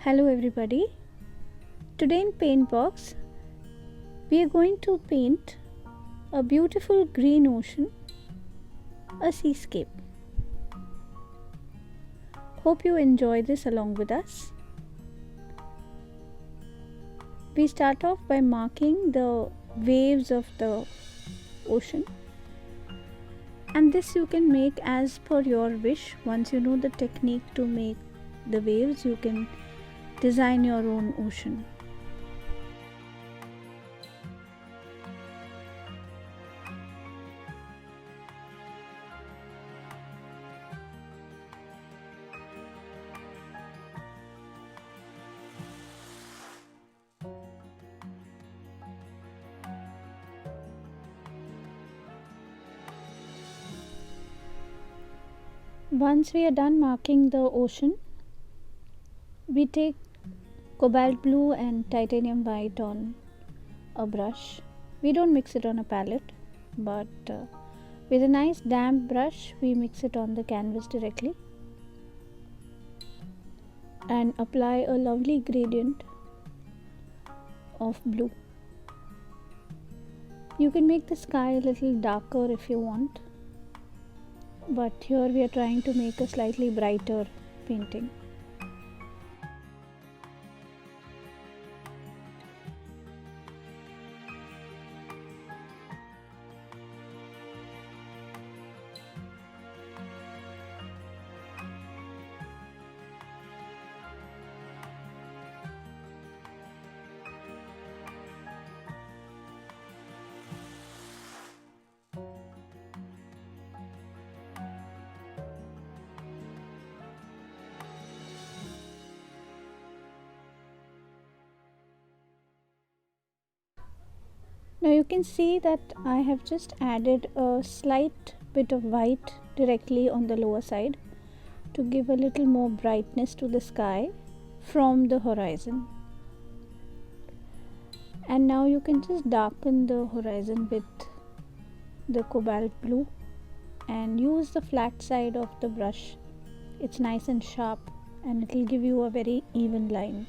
Hello everybody. Today in Paintbox we are going to paint a beautiful green ocean, a seascape. Hope you enjoy this along with us. We start off by marking the waves of the ocean, and this you can make as per your wish. Once you know the technique to make the waves, you can design your own ocean. Once we are done marking the ocean, we take cobalt blue and titanium white on a brush. We don't mix it on a palette, but with a nice damp brush we mix it on the canvas directly and apply a lovely gradient of blue. You can make the sky a little darker if you want, but here we are trying to make a slightly brighter painting. Now you can see that I have just added a slight bit of white directly on the lower side to give a little more brightness to the sky from the horizon. And now you can just darken the horizon with the cobalt blue and use the flat side of the brush. It's nice and sharp and it will give you a very even line.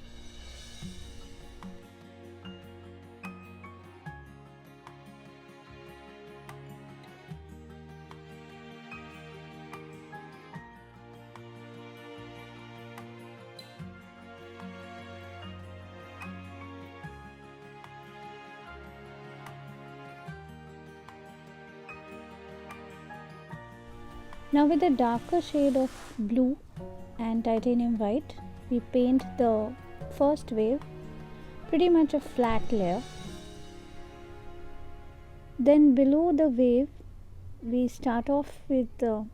Now with a darker shade of blue and titanium white, we paint the first wave, pretty much a flat layer. Then below the wave, we start off with the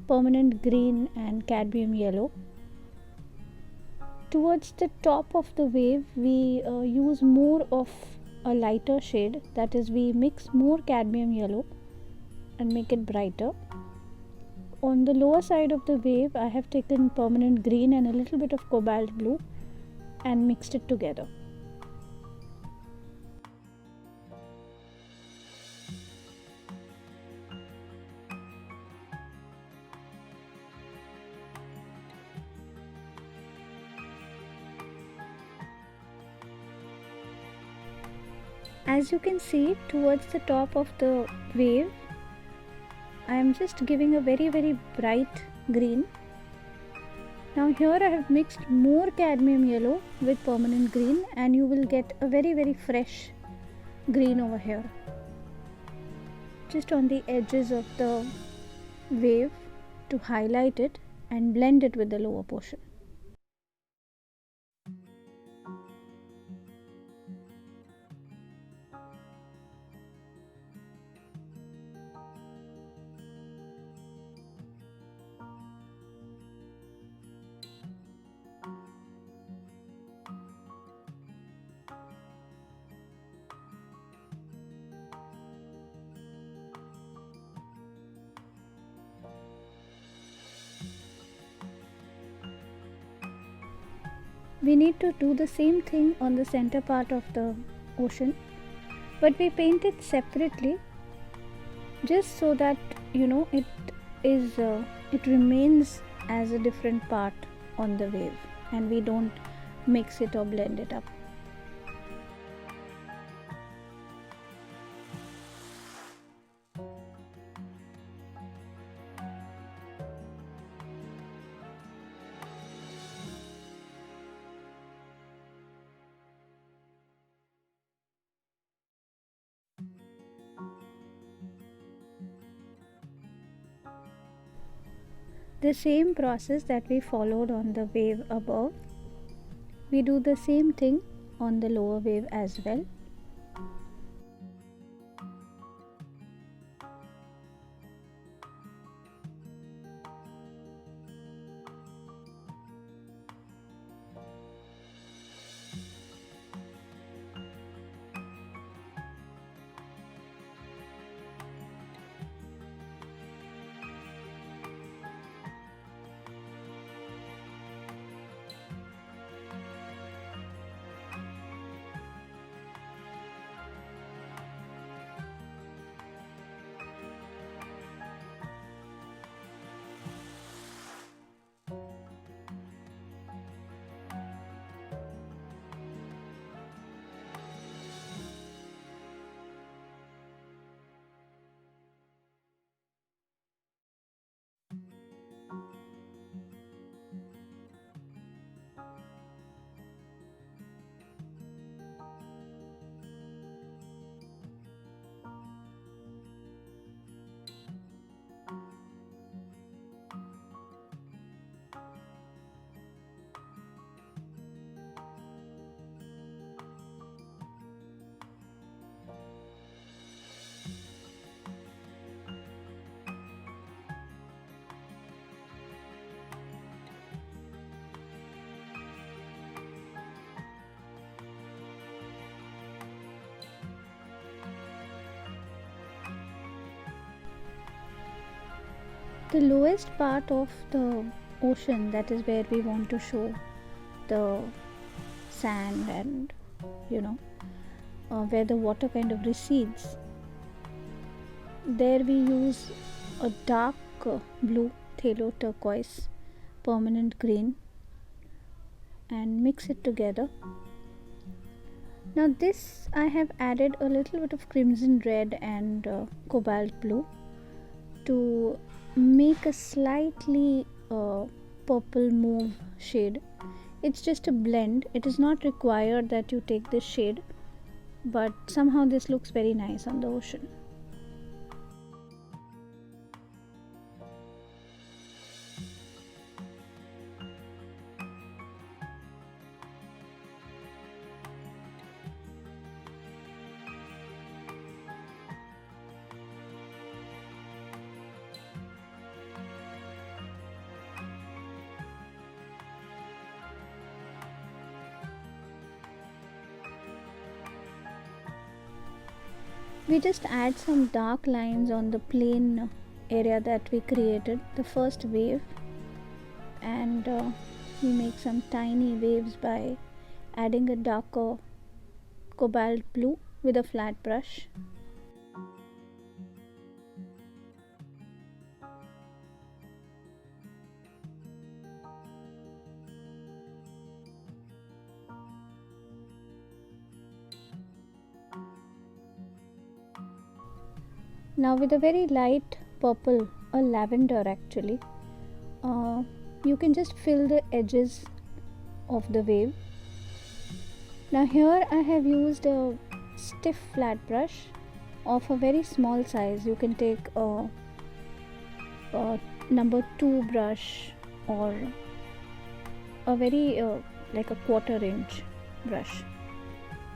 permanent green and cadmium yellow. Towards the top of the wave, we use more of a lighter shade, that is, we mix more cadmium yellow and make it brighter. On the lower side of the wave, I have taken permanent green and a little bit of cobalt blue and mixed it together. As you can see, towards the top of the wave, I am just giving a very bright green. Now here I have mixed more cadmium yellow with permanent green and you will get a very fresh green over here, just on the edges of the wave to highlight it and blend it with the lower portion. We need to do the same thing on the center part of the ocean, but we paint it separately just so that it remains as a different part on the wave and we don't mix it or blend it up. The same process that we followed on the wave above, we do the same thing on the lower wave as well. The lowest part of the ocean, that is where we want to show the sand and where the water kind of recedes, there we use a dark blue phthalo turquoise permanent green and mix it together. Now this I have added a little bit of crimson red and cobalt blue to make a slightly purple mauve shade. It's just a blend. It is not required that you take this shade, but somehow this looks very nice on the ocean. We just add some dark lines on the plain area that we created, the first wave, and we make some tiny waves by adding a darker cobalt blue with a flat brush. Now with a very light purple or lavender actually, you can just fill the edges of the wave. Now here I have used a stiff flat brush of a very small size. You can take a number 2 brush or a very like a 1/4 inch brush.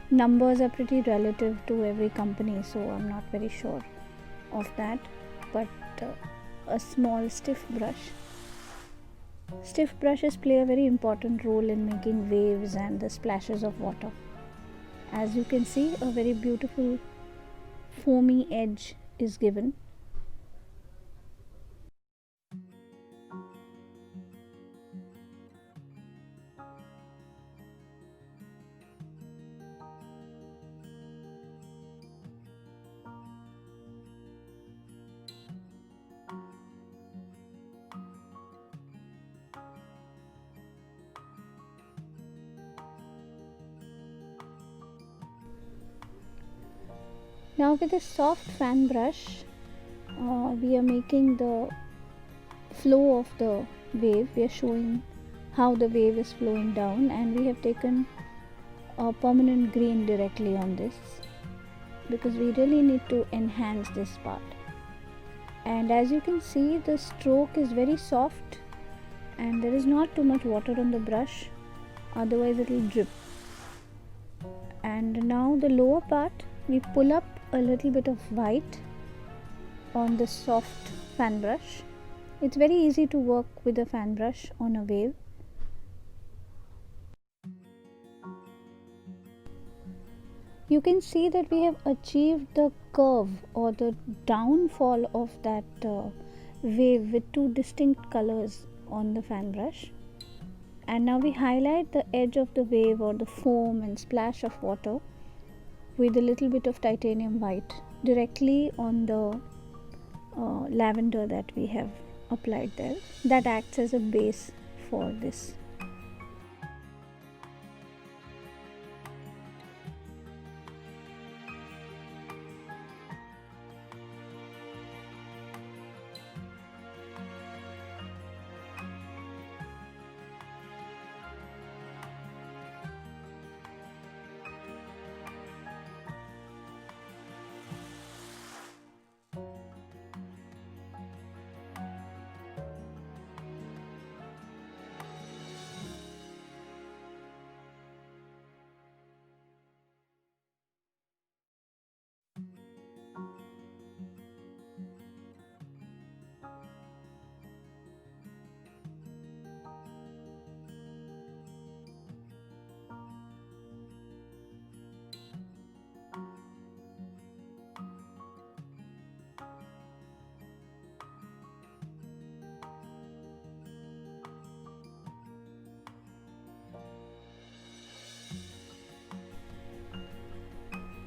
Numbers are pretty relative to every company, so I'm not very sure of that, but a small stiff brush. Stiff brushes play a very important role in making waves and the splashes of water. As you can see, a very beautiful foamy edge is given. Now with this soft fan brush, we are making the flow of the wave. We are showing how the wave is flowing down, and we have taken a permanent green directly on this because we really need to enhance this part. And as you can see, the stroke is very soft and there is not too much water on the brush, otherwise it will drip. And now the lower part, we pull up a little bit of white on the soft fan brush. It's very easy to work with a fan brush on a wave. You can see that we have achieved the curve or the downfall of that wave with two distinct colors on the fan brush. And now we highlight the edge of the wave or the foam and splash of water with a little bit of titanium white directly on the lavender that we have applied there. That acts as a base for this.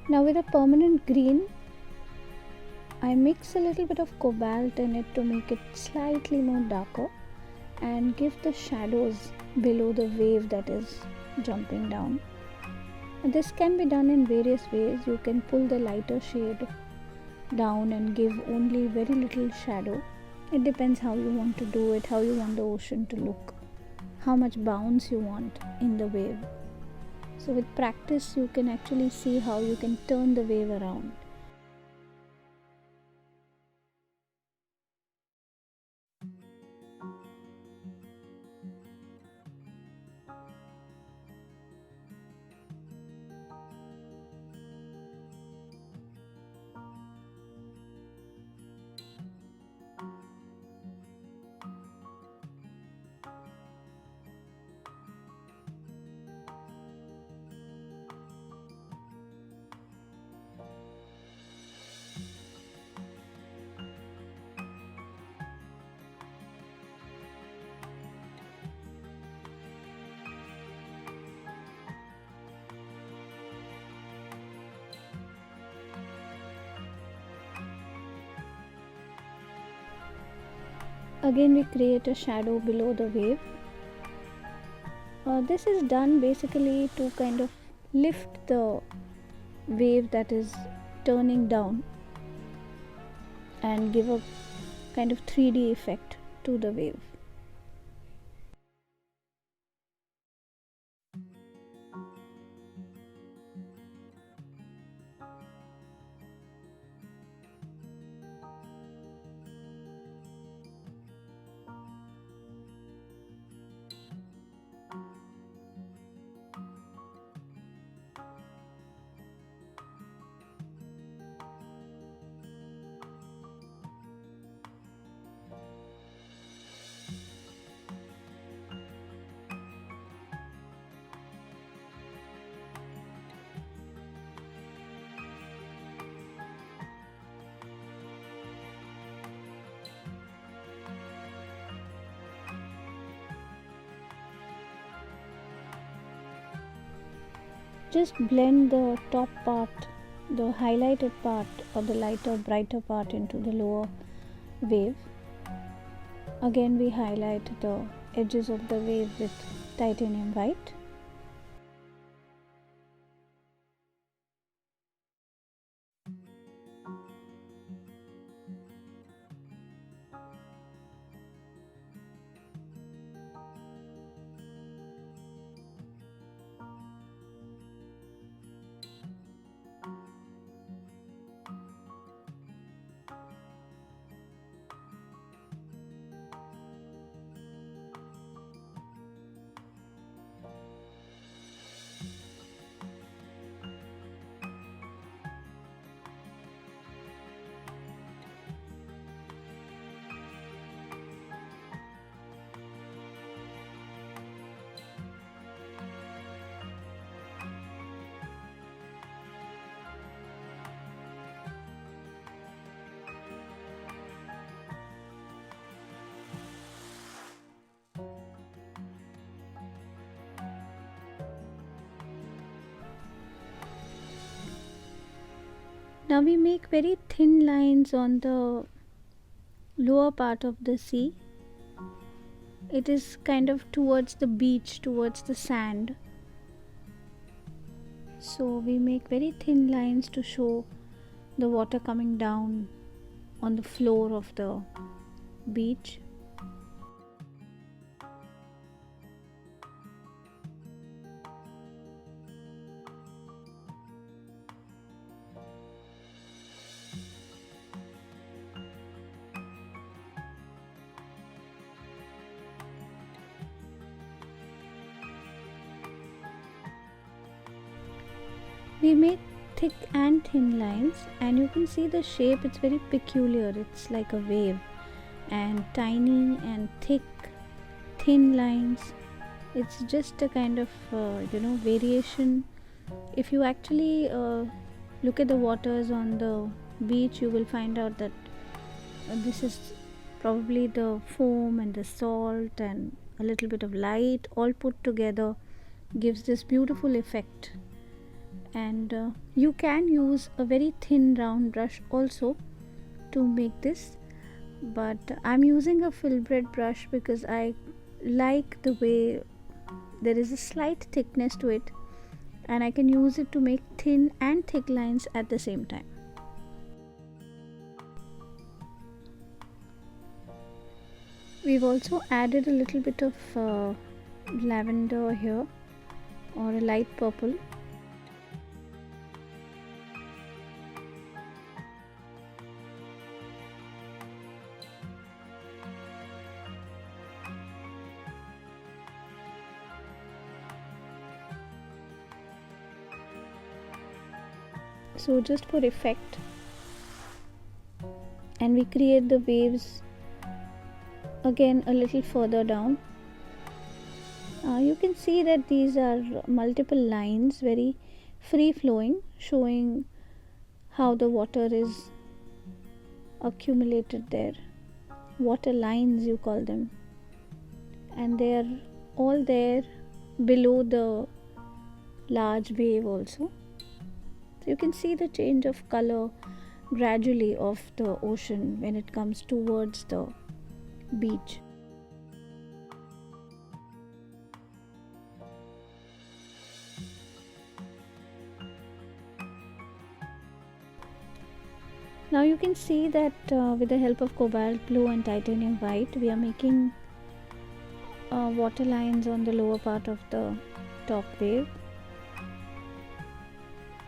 Now with a permanent green, I mix a little bit of cobalt in it to make it slightly more darker and give the shadows below the wave that is jumping down. This can be done in various ways. You can pull the lighter shade down and give only very little shadow. It depends how you want to do it, how you want the ocean to look, how much bounce you want in the wave. So with practice you can actually see how you can turn the wave around. Again we create a shadow below the wave. This is done basically to kind of lift the wave that is turning down and give a kind of 3D effect to the wave. Just blend the top part, the highlighted part or the lighter, brighter part into the lower wave. Again we highlight the edges of the wave with titanium white. Now we make very thin lines on the lower part of the sea. It is kind of towards the beach, towards the sand. So we make very thin lines to show the water coming down on the floor of the beach. We make thick and thin lines, and you can see the shape, it's very peculiar. It's like a wave, and tiny and thick thin lines. It's just a kind of variation. If you actually look at the waters on the beach, you will find out that this is probably the foam and the salt and a little bit of light all put together gives this beautiful effect. And you can use a very thin round brush also to make this, but I'm using a filbert brush because I like the way there is a slight thickness to it, and I can use it to make thin and thick lines at the same time. We've also added a little bit of lavender here, or a light purple. So just for effect, and we create the waves again a little further down. You can see that these are multiple lines, very free flowing, showing how the water is accumulated there. Water lines, you call them, and they are all there below the large wave also. So you can see the change of color gradually of the ocean when it comes towards the beach. Now you can see that with the help of cobalt blue and titanium white, we are making water lines on the lower part of the top wave,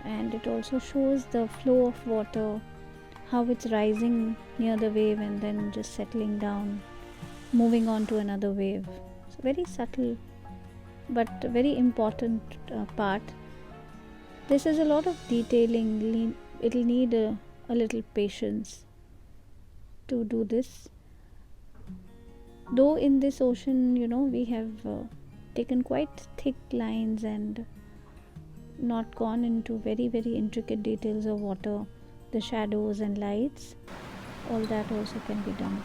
and it also shows the flow of water, how it's rising near the wave and then just settling down, moving on to another wave. So very subtle but very important part. This is a lot of detailing. It'll need a little patience to do this, though in this ocean we have taken quite thick lines and not gone into very intricate details of water, the shadows and lights. All that also can be done.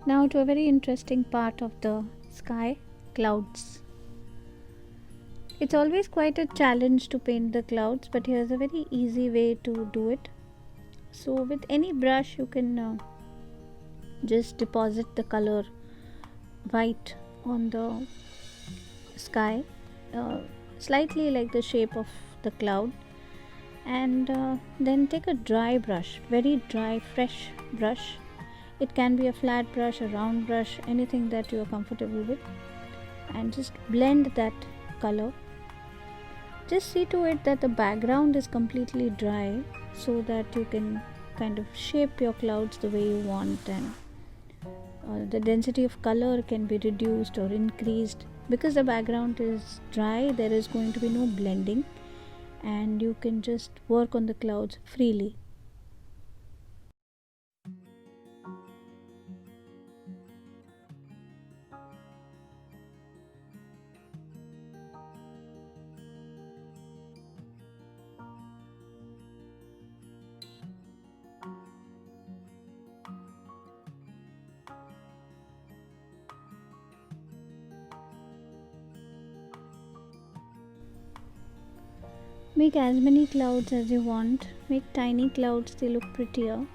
Now to a very interesting part of the sky, clouds. It's always quite a challenge to paint the clouds, but here's a very easy way to do it. So with any brush you can just deposit the color white on the sky, uh, slightly like the shape of the cloud, and then take a dry brush, very dry fresh brush. It can be a flat brush, a round brush, anything that you are comfortable with, and just blend that color. Just see to it that the background is completely dry so that you can kind of shape your clouds the way you want, and the density of color can be reduced or increased. Because the background is dry, there is going to be no blending, and you can just work on the clouds freely. Make as many clouds as you want. Make tiny clouds, they look prettier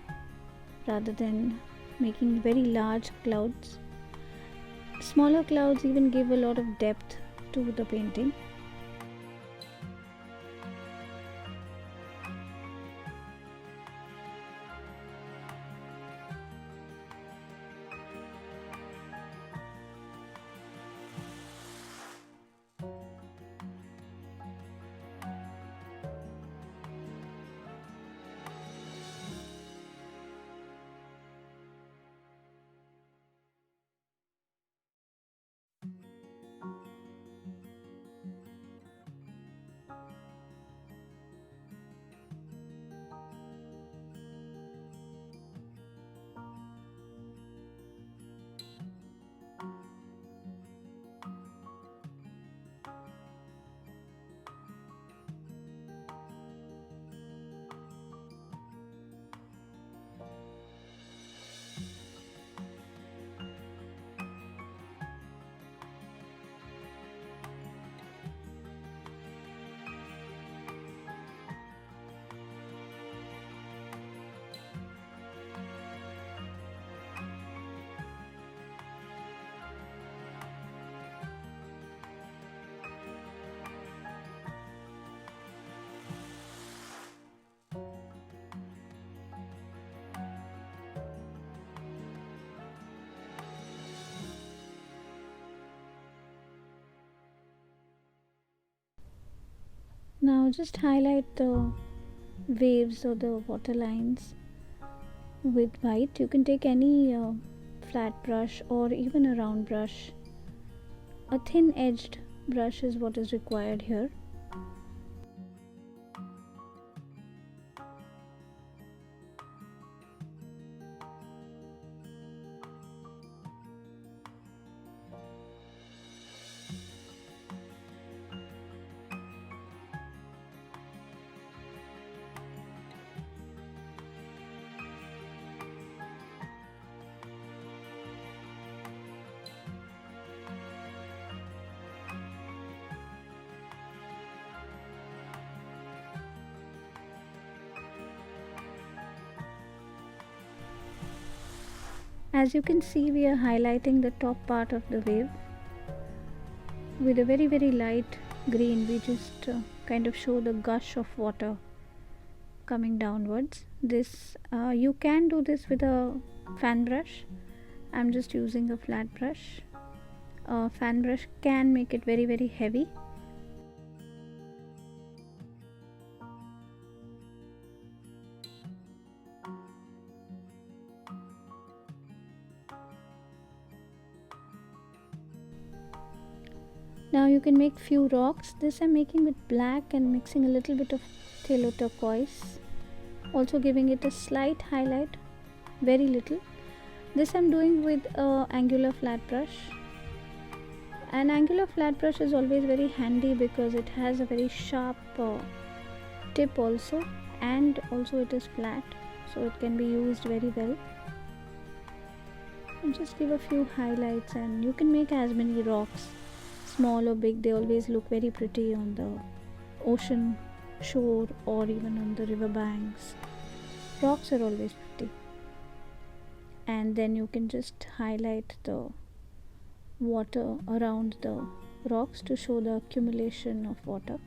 rather than making very large clouds. Smaller clouds even give a lot of depth to the painting. Now just highlight the waves or the water lines with white. You can take any flat brush or even a round brush. A thin edged brush is what is required here. As you can see, we are highlighting the top part of the wave with a very light green. We just kind of show the gush of water coming downwards. This you can do this with a fan brush. I'm just using a flat brush. A fan brush can make it very heavy. Now you can make few rocks. This I'm making with black and mixing a little bit of phthalo turquoise, also giving it a slight highlight, very little. This I'm doing with a angular flat brush. An angular flat brush is always very handy because it has a very sharp tip also, and also it is flat, so it can be used very well. and just give a few highlights, and you can make as many rocks, small or big. They always look very pretty on the ocean shore or even on the river banks. Rocks are always pretty. And then you can just highlight the water around the rocks to show the accumulation of water.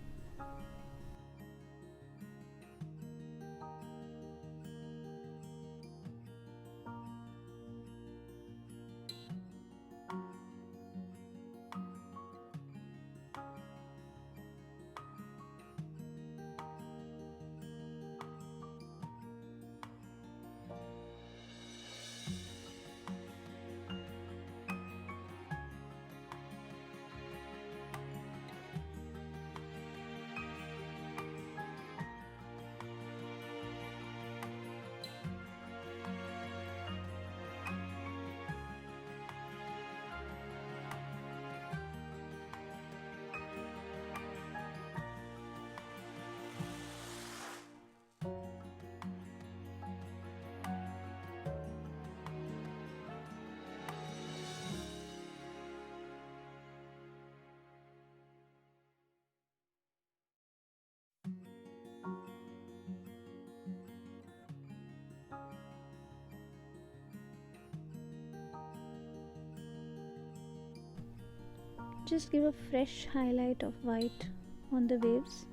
Just give a fresh highlight of white on the waves,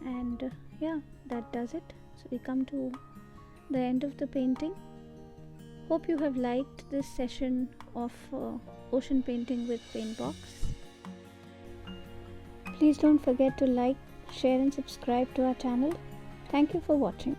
and yeah, that does it. So we come to the end of the painting. Hope you have liked this session of ocean painting with Paintbox. Please don't forget to like, share and subscribe to our channel. Thank you for watching.